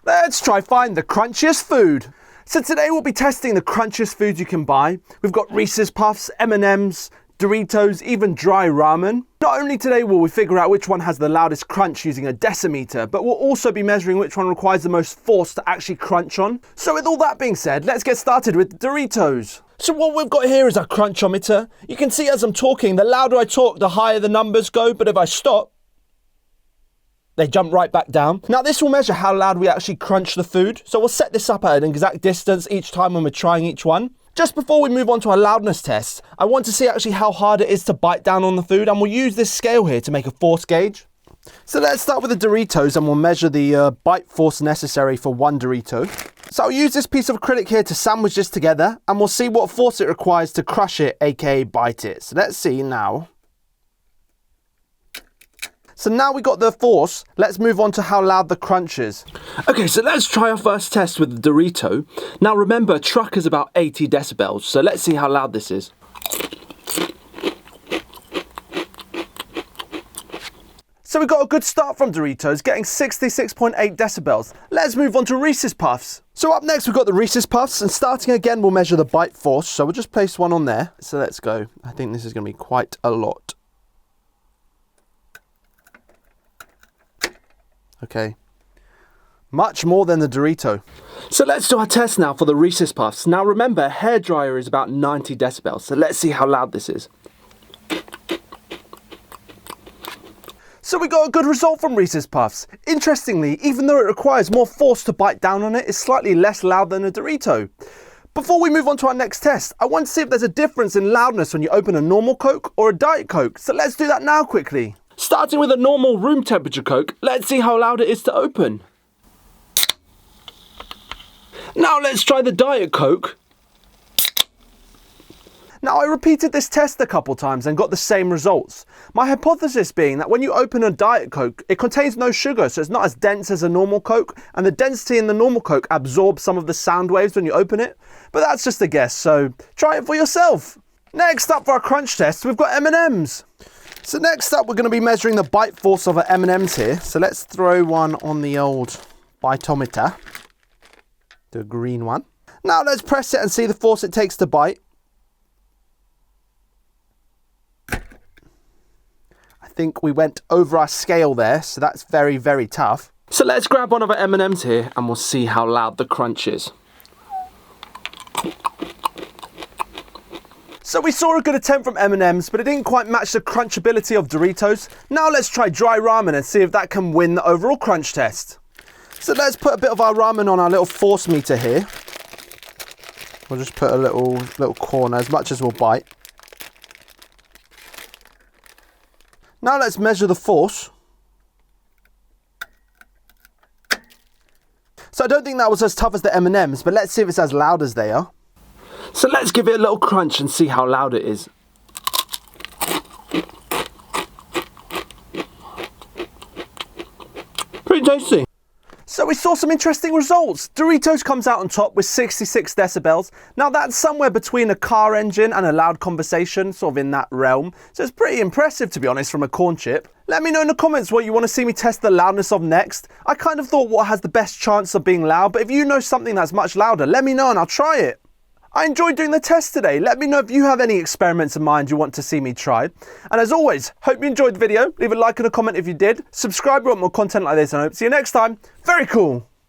Let's try find the crunchiest food. So today we'll be testing the crunchiest foods you can buy. We've got Reese's Puffs, M&Ms, Doritos, even dry ramen. Not only today will we figure out which one has the loudest crunch using a decimeter, but we'll also be measuring which one requires the most force to actually crunch on. So with all that being said, let's get started with the Doritos. So what we've got here is our Crunchometer. You can see as I'm talking, the louder I talk, the higher the numbers go, but if I stop, they jump right back down. Now this will measure how loud we actually crunch the food. So we'll set this up at an exact distance each time when we're trying each one. Just before we move on to our loudness test, I want to see actually how hard it is to bite down on the food, and we'll use this scale here to make a force gauge. So let's start with the Doritos and we'll measure the bite force necessary for one Dorito. So I'll use this piece of acrylic here to sandwich this together and we'll see what force it requires to crush it, aka bite it. So let's see now. So now we got the force, let's move on to how loud the crunch is. Okay, so let's try our first test with the Dorito. Now remember, a truck is about 80 decibels, so let's see how loud this is. So we got a good start from Doritos, getting 66.8 decibels. Let's move on to Reese's Puffs. So up next we've got the Reese's Puffs, and starting again we'll measure the bite force, so we'll just place one on there. So let's go. I think this is going to be quite a lot. Okay, much more than the Dorito. So let's do our test now for the Reese's Puffs. Now remember, a hairdryer is about 90 decibels, so let's see how loud this is. So we got a good result from Reese's Puffs. Interestingly, even though it requires more force to bite down on it, it's slightly less loud than a Dorito. Before we move on to our next test, I want to see if there's a difference in loudness when you open a normal Coke or a Diet Coke, so let's do that now quickly. Starting with a normal room temperature Coke, let's see how loud it is to open. Now let's try the Diet Coke. Now I repeated this test a couple times and got the same results. My hypothesis being that when you open a Diet Coke, it contains no sugar, so it's not as dense as a normal Coke, and the density in the normal Coke absorbs some of the sound waves when you open it. But that's just a guess, so try it for yourself. Next up for our crunch test, we've got M&Ms. So next up, we're going to be measuring the bite force of our M&Ms here. So let's throw one on the old bitometer, the green one. Now let's press it and see the force it takes to bite. I think we went over our scale there, so that's very, very tough. So let's grab one of our M&Ms here and we'll see how loud the crunch is. So we saw a good attempt from M&Ms, but it didn't quite match the crunchability of Doritos. Now let's try dry ramen and see if that can win the overall crunch test. So let's put a bit of our ramen on our little force meter here. We'll just put a little corner, as much as we'll bite. Now let's measure the force. So I don't think that was as tough as the M&Ms, but let's see if it's as loud as they are. So let's give it a little crunch and see how loud it is. Pretty tasty. So we saw some interesting results. Doritos comes out on top with 66 decibels. Now that's somewhere between a car engine and a loud conversation, sort of in that realm. So it's pretty impressive, to be honest, from a corn chip. Let me know in the comments what you want to see me test the loudness of next. I kind of thought what has the best chance of being loud, but if you know something that's much louder, let me know and I'll try it. I enjoyed doing the test today. Let me know if you have any experiments in mind you want to see me try. And as always, hope you enjoyed the video. Leave a like and a comment if you did. Subscribe if you want more content like this, and I hope to see you next time. Very cool.